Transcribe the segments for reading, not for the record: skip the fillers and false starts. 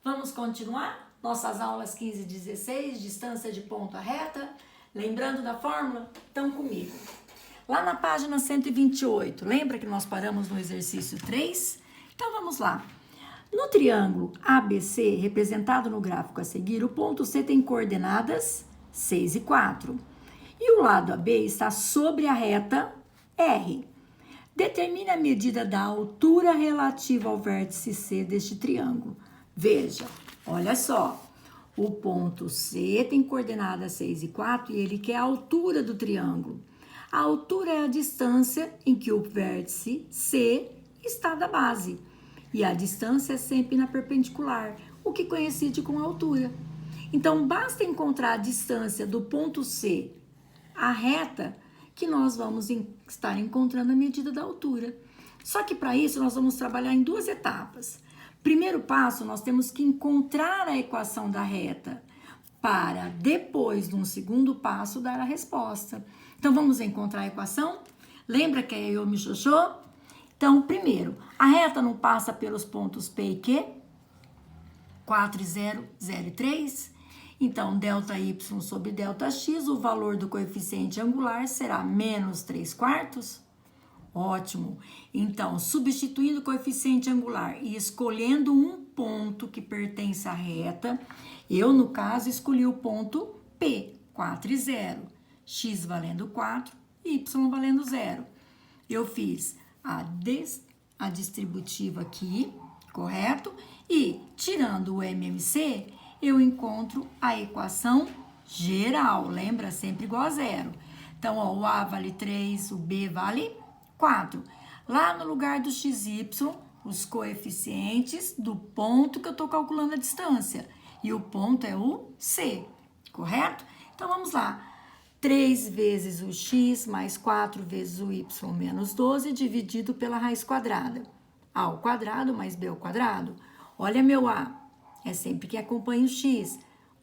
Vamos continuar nossas aulas 15 e 16, distância de ponto a reta. Lembrando da fórmula? Então comigo. Lá na página 128, lembra que nós paramos no exercício 3? Então vamos lá. No triângulo ABC, representado no gráfico a seguir, o ponto C tem coordenadas 6 e 4. E o lado AB está sobre a reta R. Determine a medida da altura relativa ao vértice C deste triângulo. Veja, olha só, o ponto C tem coordenadas 6 e 4 e ele quer a altura do triângulo. A altura é a distância em que o vértice C está da base. E a distância é sempre na perpendicular, o que coincide com a altura. Então, basta encontrar a distância do ponto C à reta que nós vamos estar encontrando a medida da altura. Só que para isso nós vamos trabalhar em duas etapas. Primeiro passo, nós temos que encontrar a equação da reta para depois, num segundo passo, dar a resposta. Então, vamos encontrar a equação? Lembra que é Yomi Xoxô? Então, primeiro, a reta não passa pelos pontos P e Q? 4 e 0, 0 e 3. Então, ΔY sobre ΔX, o valor do coeficiente angular será menos 3 quartos. Ótimo. Então, substituindo o coeficiente angular e escolhendo um ponto que pertence à reta, eu, no caso, escolhi o ponto P, 4 e 0. X valendo 4, Y valendo 0. Eu fiz a distributiva aqui, correto? E, tirando o MMC, eu encontro a equação geral. Lembra? Sempre igual a 0. Então, ó, o A vale 3, o B vale 4. Lá no lugar do XY, os coeficientes do ponto que eu estou calculando a distância. E o ponto é o C, correto? Então, vamos lá. 3 vezes o x mais 4 vezes o y menos 12 dividido pela raiz quadrada. A ao quadrado mais b ao quadrado. Olha meu A, é sempre quem acompanha o x.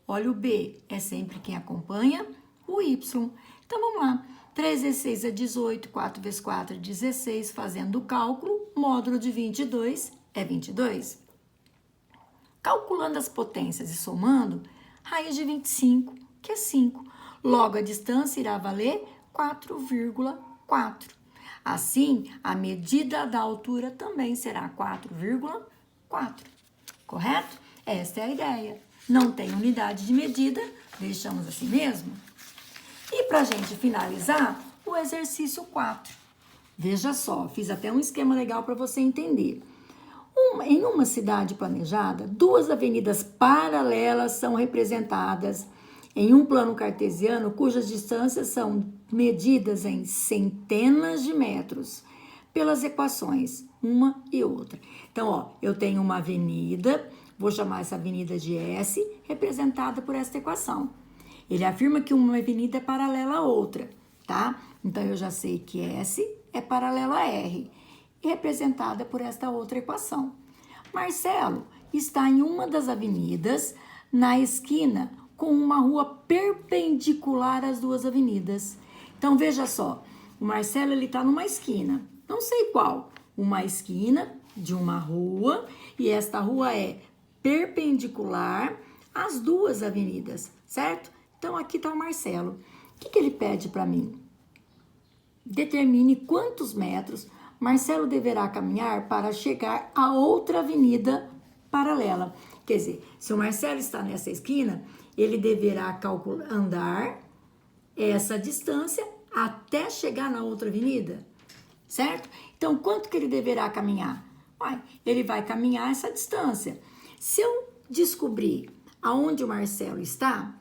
Olha o B, é sempre quem acompanha o y. Então, vamos lá. 3 vezes 6 é 18, 4 vezes 4 é 16. Fazendo o cálculo, módulo de 22 é 22. Calculando as potências e somando, raiz de 25, que é 5. Logo, a distância irá valer 4,4. Assim, a medida da altura também será 4,4. Correto? Esta é a ideia. Não tem unidade de medida, deixamos assim mesmo. E para a gente finalizar, o exercício 4. Veja só, fiz até um esquema legal para você entender. Em uma cidade planejada, duas avenidas paralelas são representadas em um plano cartesiano cujas distâncias são medidas em centenas de metros pelas equações, uma e outra. Então, ó, eu tenho uma avenida, vou chamar essa avenida de S, representada por esta equação. Ele afirma que uma avenida é paralela a outra, tá? Então, eu já sei que S é paralela a R, representada por esta outra equação. Marcelo está em uma das avenidas, na esquina, com uma rua perpendicular às duas avenidas. Então, veja só, o Marcelo ele está numa esquina, não sei qual, uma esquina de uma rua, e esta rua é perpendicular às duas avenidas, certo? Então, aqui está o Marcelo. O que ele pede para mim? Determine quantos metros Marcelo deverá caminhar para chegar a outra avenida paralela. Quer dizer, se o Marcelo está nessa esquina, ele deverá andar essa distância até chegar na outra avenida, certo? Então, quanto que ele deverá caminhar? Ele vai caminhar essa distância. Se eu descobrir aonde o Marcelo está,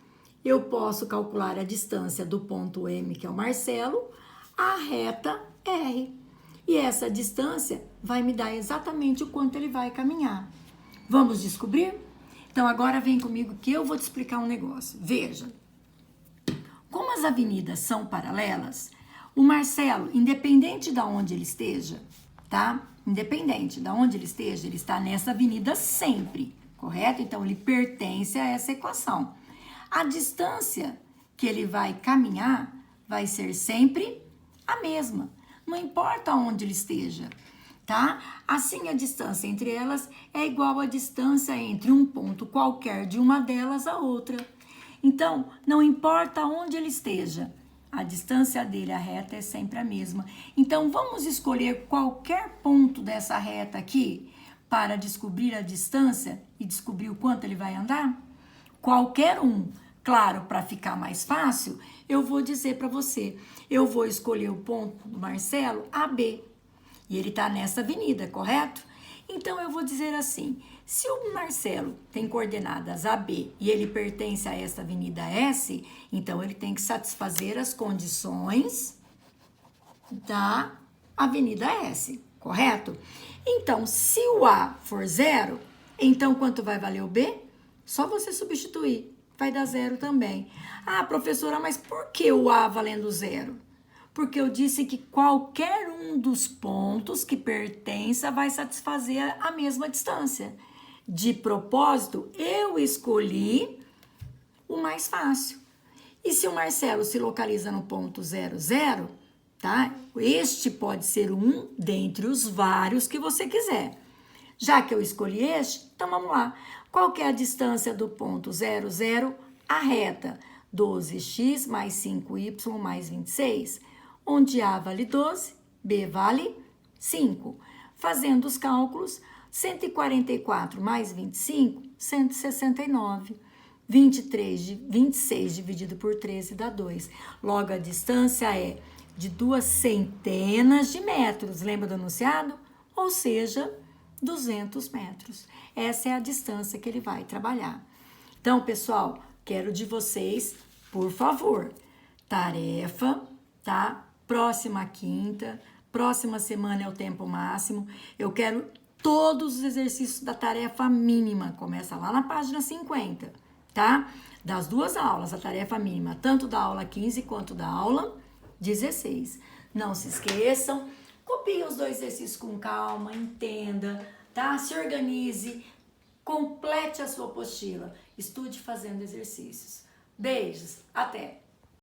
eu posso calcular a distância do ponto M, que é o Marcelo, à reta R. E essa distância vai me dar exatamente o quanto ele vai caminhar. Vamos descobrir? Então, agora vem comigo que eu vou te explicar um negócio. Veja, como as avenidas são paralelas, o Marcelo, independente de onde ele esteja, tá? Independente de onde ele esteja, ele está nessa avenida sempre, correto? Então, ele pertence a essa equação. A distância que ele vai caminhar vai ser sempre a mesma. Não importa onde ele esteja. tá? Assim, a distância entre elas é igual à distância entre um ponto qualquer de uma delas a outra. Então, não importa onde ele esteja, a distância dele à reta é sempre a mesma. Então, vamos escolher qualquer ponto dessa reta aqui para descobrir a distância e descobrir o quanto ele vai andar? Qualquer um. Claro, para ficar mais fácil, eu vou dizer para você, eu vou escolher o ponto do Marcelo, AB. E ele está nessa avenida, correto? Então, eu vou dizer assim, se o Marcelo tem coordenadas AB e ele pertence a esta avenida S, então ele tem que satisfazer as condições da avenida S, correto? Então, se o A for 0, então quanto vai valer o B? Só você substituir, vai dar 0 também. Ah, professora, mas por que o A valendo 0? Porque eu disse que qualquer um dos pontos que pertença vai satisfazer a mesma distância. De propósito, eu escolhi o mais fácil. E se o Marcelo se localiza no ponto 0, 0, tá? Este pode ser um dentre os vários que você quiser. Já que eu escolhi este, então vamos lá. Qual que é a distância do ponto 0, 0 à reta? 12x mais 5y mais 26. Onde A vale 12, B vale 5. Fazendo os cálculos, 144 mais 25, 169. 26 dividido por 13 dá 2. Logo, a distância é de 2 centenas de metros. Lembra do enunciado? Ou seja, 200 metros. Essa é a distância que ele vai trabalhar. Então, pessoal, quero de vocês, por favor, tarefa, tá? Próxima quinta, próxima semana é o tempo máximo. Eu quero todos os exercícios da tarefa mínima. Começa lá na página 50, tá? Das duas aulas, a tarefa mínima, tanto da aula 15 quanto da aula 16. Não se esqueçam, copie os dois exercícios com calma, entenda, tá? Se organize, complete a sua apostila, estude fazendo exercícios. Beijos, até!